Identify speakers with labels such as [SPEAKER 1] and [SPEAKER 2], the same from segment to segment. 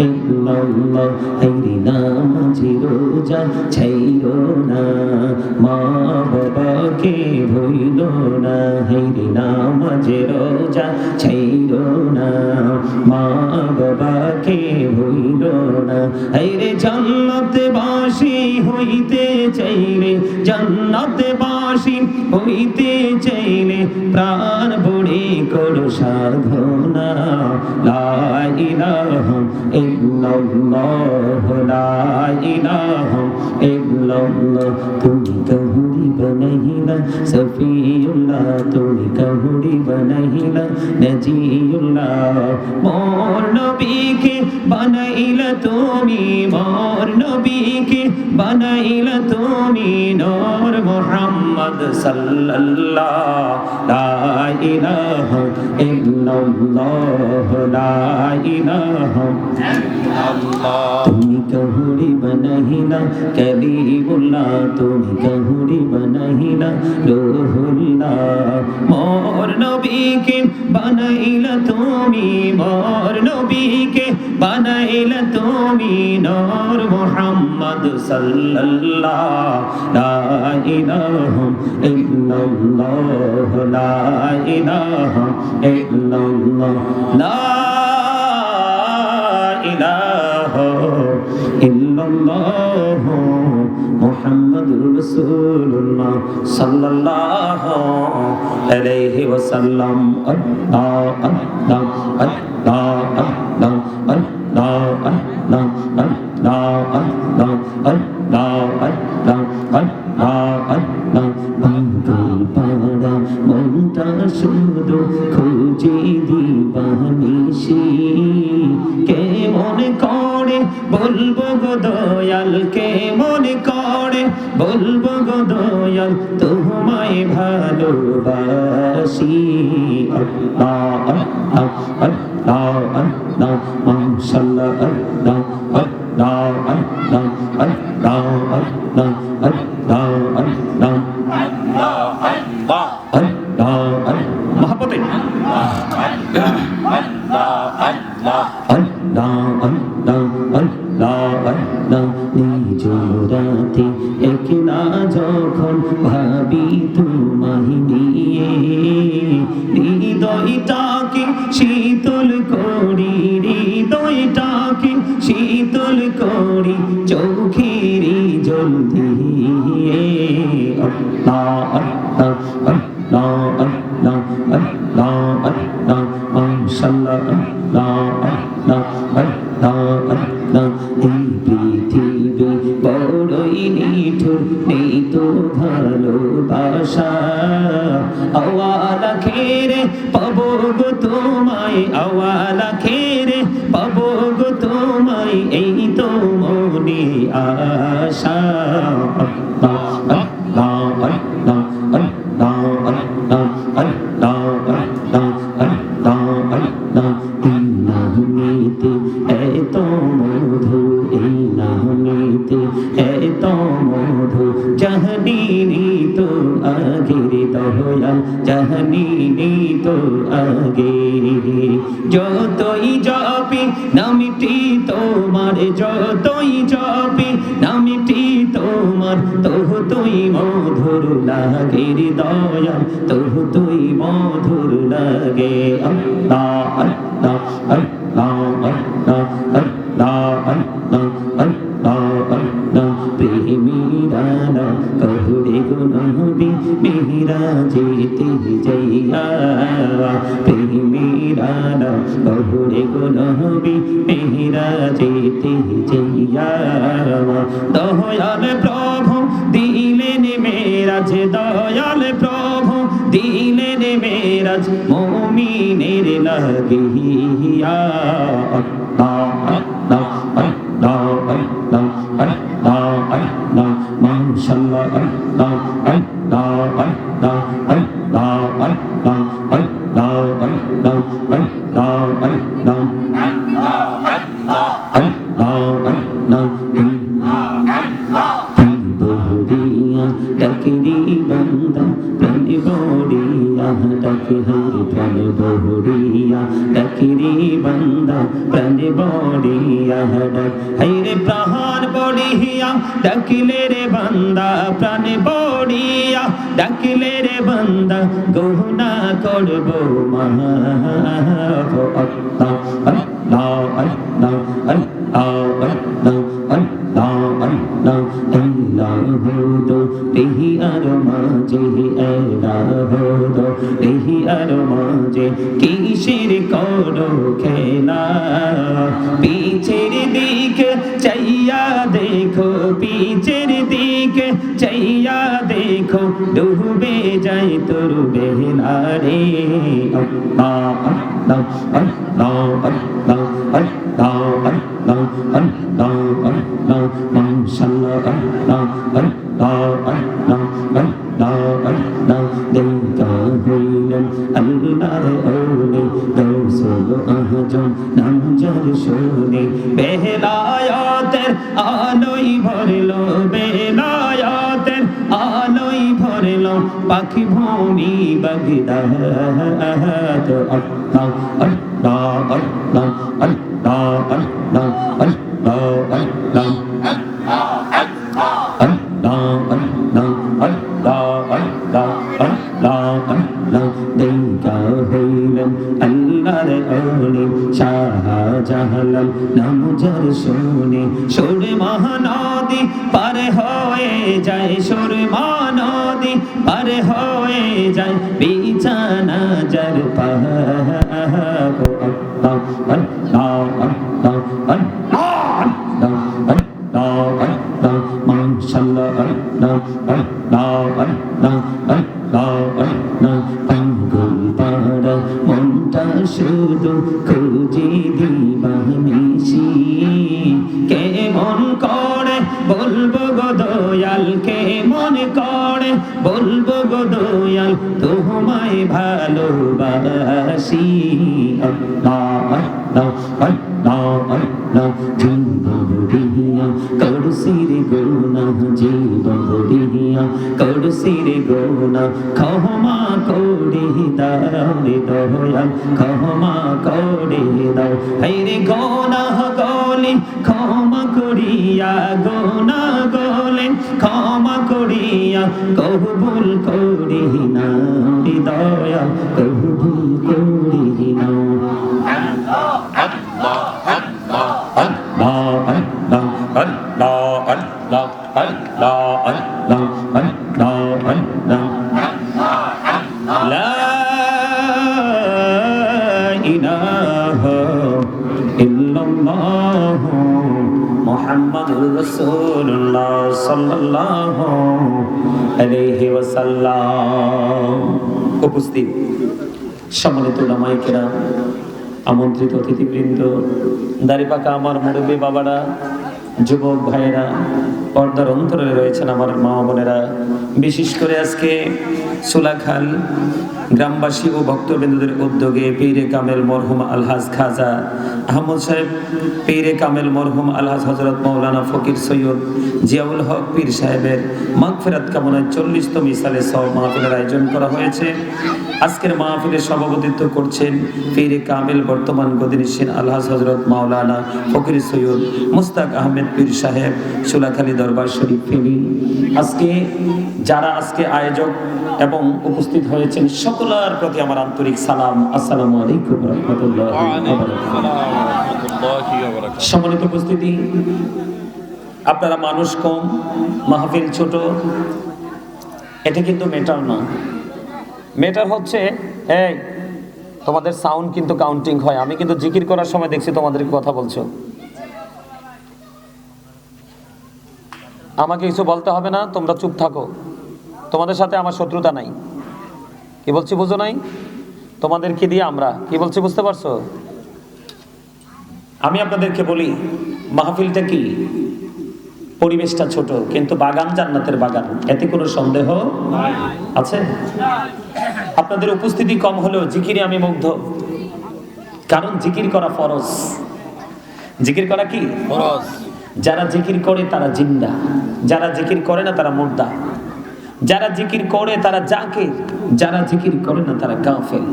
[SPEAKER 1] ইল্লাল্লাহ হাইরে নামাজি রোজা ছাইরো না মা বাবাকে ভুইলো না হাইরে নামাজি রোজা ছাইরো না মা বাবাকে ভুইলো না হাইরে জান্নাতবাসী হইতে চাইলে জান্নাতবাসী হইতে চাইলে প্রাণ ভরে করো সাধনা লা ইলাহা ইল্লাল্লাহ লা ইলাহা ইল্লাল্লাহ তুমি কহুরি বনহিলা সফিউল্লাহ তুমি কহুরি বনহিলা নজিউল্লাহ মোর নবীকে বানাইলা তুমি মোর নবীকে বানাইলা তুমি নূর মুহাম্মদ সাল্লাল্লাহ লা ইলাহা ইল্লাল্লাহ লা ইলাহা ইল্লাল্লাহ তুমি কহুরি বনহিলা কলিমুল্লাহ তুমি কহুরি বনহিলা রূহুল্লাহ মোর নবীকে বানাইলা তুমি মোর নবীকে বানাইলা তুমি নূর মুহাম্মদ সাল্লাল্লাহ লা ইলাহা ইল্লাল্লাহ লা ইলাহা ইল্লাল্লাহ লা ইলাহা ইল্লাল্লাহ মুহাম্মাদুর রাসূলুল্লাহ সাল্লাল্লাহু আলাইহি ওয়াসাল্লাম আল্লাহ আল্লাহ আল্লাহ আল্লাহ আল্লাহ আল্লাহ আল্লাহ আল্লাহ আল্লাহ আল্লাহ আল্লাহ আল্লাহ বাঙ্গুল পাড়া মনটা শুধু খুঁজে দিবানিশি কে মনে করে বলবো গো দয়াল কে মনে করে বলবো গো দয়াল তোমায় ভালোবাসি আল্লাহ আল্লাহ আল্লাহ আল্লাহ মাশাআল্লাহ আল্লাহ আল্লাহ আল্লাহ আল্লাহ আল্লাহ আল্লাহ আল্লাহ আল্লাহ আল্লাহ মহব্বতে আল্লাহ আল্লাহ আল্লাহ আল্লাহ আল্লাহ আল্লাহ নিজ রাতে একলা যখন ভাবি তোমায় নিয়ে হৃদয়টাকে শীতল করি হৃদয়টাকে শীতল করি চোখের জল দিয়ে আল্লাহ আল্লাহ আল্লাহ আল্লাহ আল্লাহ আল্লাহ মাশাআল্লাহ আল্লাহ আল্লাহ আল্লাহ আল্লাহ এই পৃথিবী বড়ই নিঠুর নেই তো ভালোবাসা আওয়ালা খেরে পাবো গো তোমায় আওয়ালা খেরে পাবো গো তোমায় এই তো মনে আশা আল্লাহ আল্লাহ আল্লাহ আল্লাহ আল্লাহ আল্লাহ আল্লাহ আল্লাহ আল্লাহ এই নামেতে এত মধু এই নামেতে এত মধু জাহানিনি তো আগের দয়াল জাহানিনি তো আগে যতই জপি নামটি তোমার যতই জপি নামটি তোমার তহু তুই মধুর লাগে দয়াল তহু তুই মধুর লাগে আল্লাহ আল্লাহ আল্লাহ আল্লাহ আল্লাহ আল্লাহ আল্লাহ আল্লাহ প্রেমীরানা কহুরে গুনবি মেহরা যেতে যাইয়া প্রেমীরানা কহুরে গুনবি মেহরা যেতে যাইয়া দয়াল প্রভু দিলেন মেরাজ দয়াল প্রভু দিলেন মেরাজ মুমিনের লাগিয়া আল্লাহ আল্লাহ আল্লাহ আল্লাহ আল্লাহ আল্লাহ মাশাআল্লাহ আল্লাহ আল্লাহ আল্লাহ আল্লাহ আল্লাহ আল্লাহ আল্লাহ আল্লাহ আল্লাহ ডাকিরি বান্দা প্রাণে বড়িয়া ডাকি হরি প্রাণে বড়িয়া ডাকিরি বান্দা প্রাণে করিয়া ডাক হাইরে প্রাণ পড়িয়া ডাকিলে রে বান্দা প্রাণ পড়িয়া ডাকিলে রে বান্দা গুনাহ করব মাফ আল্লাহ আল্লাহ আল্লাহ আল্লাহ আল্লাহ আল্লাহ আল্লাহ তেহি আর মাঝে এলাহো তেহি আর মাঝে কিসের করো খেলা পিছের দিকে চাইয়া দেখো পিছের দিকে চাইয়া দেখো ডুবে যায় তোর বেলা রে আল্লাহ আল্লাহ আল্লাহ আল্লাহ আল্লাহ আল্লাহ আল্লাহ আল্লাহ মাশাআল্লাহ আল্লাহ আল্লাহ আল্লাহ আল্লাহ আল্লাহ দেখা হইলেন আল্লাহর ওলি গৌসুল আজম নাম যার শুনে বেলায়েতের আলোই ভরলো বেলায়েতের আলোই ভরলো পাখি ভূমি বাগদাদ আল্লাহ আল্লাহ আল্লাহ আল্লাহ আল্লাহ আল্লাহ আল্লাহ দেখা হইলেন আল্লাহর ওলি শাহজালাল নাম যার শুনে সুরমা নদী পার হয়ে যায় সুরমা নদী পার হয়ে যায় বিছানা যার পাহ আল্লাহ আল্লাহ আল্লাহ আল্লাহ আল্লাহ মাশাআল্লাহ আল্লাহ আল্লাহ আল্লাহ আল্লাহ আল্লাহ পাগল পাড়া মনটা শুধু খুঁজে দিবানিসি কেমন করে বলবো গো দয়াল কেমন করে বলবো গো দয়াল তোমায় ভালোবাসি আল্লাহ আল্লাহ আল্লাহ আল্লাহ জীবন করসির গুনাহ জীবন দিয়া করসির গুনাহ ক্ষমা করে দাও রে দয়াল ক্ষমা করে দাও হায়রে গুনাহ গলে ক্ষমা করিয়া গুনাহ গলে ক্ষমা করিয়া কবুল করে নাও রে দয়াল কবুল করে নাও আল্লাহ আল্লাহ আল্লাহ আল্লাহ আল্লাহ আল্লাহ আল্লাহ আল্লাহ আল্লাহ লা ইলাহা ইল্লাল্লাহ মুহাম্মাদুর রাসূলুল্লাহ সাল্লাল্লাহু আলাইহি ওয়াসাল্লাম। উপস্থিত সম্মানিত উলামায়ে কেরাম, আমন্ত্রিত অতিথিবৃন্দ, দাড়িপাকা আমার মুরব্বী বাবারা, যুবক ভাইয়েরা, পর্দার অন্তরে রয়েছেন আমার মা বোনেরা, বিশেষ করে আজকে সুলাখাল গ্রামবাসী ও ভক্তবৃন্দদের উদ্যোগে পীরে কামেল মরহুম আলহাজ খাজা আহমদ সাহেব, পীরে কামেল মরহুম আলহাজ হযরত মাওলানা ফকির সৈয়দ জিয়াউল হক পীর সাহেবের মাগফিরাত কামনায় 40তম ইসালে সওয়াব মাহফিলের আয়োজন করা হয়েছে। আজকের মাহফিলের সভাপতিত্ব করছেন পীরে কামেল বর্তমান গদিনিশীন আলহাজ হযরত মাওলানা ফকির সৈয়দ মুস্তাক আহমেদ পীর সাহেব, সুলাখালী দরবার শরীফ ফেনী। আজকে যারা আজকে আয়োজক এবং উপস্থিত হয়েছেন সকলের প্রতি আমার আন্তরিক সালাম, আসসালামু আলাইকুম ওয়া রাহমাতুল্লাহি ওয়া বারাকাতুহু। সম্মানিত উপস্থিতি, আপনারা মানুষ কম, মাহফিল ছোট, এটা কিন্তু ম্যাটার না। ম্যাটার হচ্ছে এই তোমাদের সাউন্ড কিন্তু কাউন্টিং হয়। আমি কিন্তু জিকির করার সময় দেখছি তোমাদের কথা বলছো, আমাকে কিছু বলতে হবে না, তোমরা চুপ থাকো। তোমাদের সাথে আমার শত্রুতা নাই। কি বলছি বুঝো নাই? তোমাদেরকে দিয়ে আমরা কি বলছি বুঝতে পারছো? আমি আপনাদেরকে বলি, মাহফিলটা কি, পরিবেশটা ছোট কিন্তু বাগান জান্নাতের বাগান, এতে কোনো সন্দেহ আছে? আপনাদের উপস্থিতি কম হলেও জিকিরে আমি মুগ্ধ, কারণ জিকির করা ফরজ। জিকির করা কি ফরজ? যারা জিকির করে তারা জিন্দা, যারা জিকির করে না তারা মুর্দা। যারা জিকির করে তারা জাকির, যারা জিকির করে না তারা কাফের।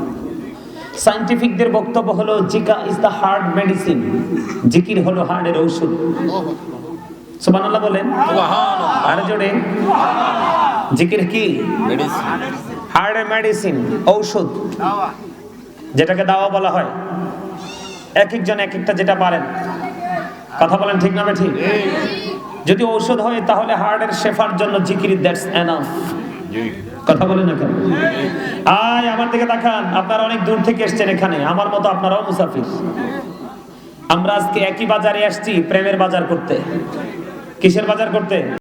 [SPEAKER 1] সায়েন্টিফিকদের বক্তব্য হলো Zika is the heart medicine, জিকির হলো হার্টের ঔষধ। সুবহানাল্লাহ বলেন, সুবহানাল্লাহ। আর জোরে, জিকির কি? মেডিসিন, হার্টের মেডিসিন, ঔষধ, যেটাকে দাওয়া বলা হয়। এক একজন এক একটা যেটা পারেন, কথা বলেন ঠিক না ঠিক? যদি ঔষধ হয় তাহলে হার্টের শেফার জন্য জিকির দ্যাটস এনাফ। কথা বলেন না কেন? আয় আমার দিকে তাকান, আপনারা অনেক দূর থেকে এসেছেন এখানে, আমার মতো আপনারাও মুসাফির। আমরা আজকে একই বাজারে আসছি প্রেমের বাজার করতে। কিসের বাজার করতে?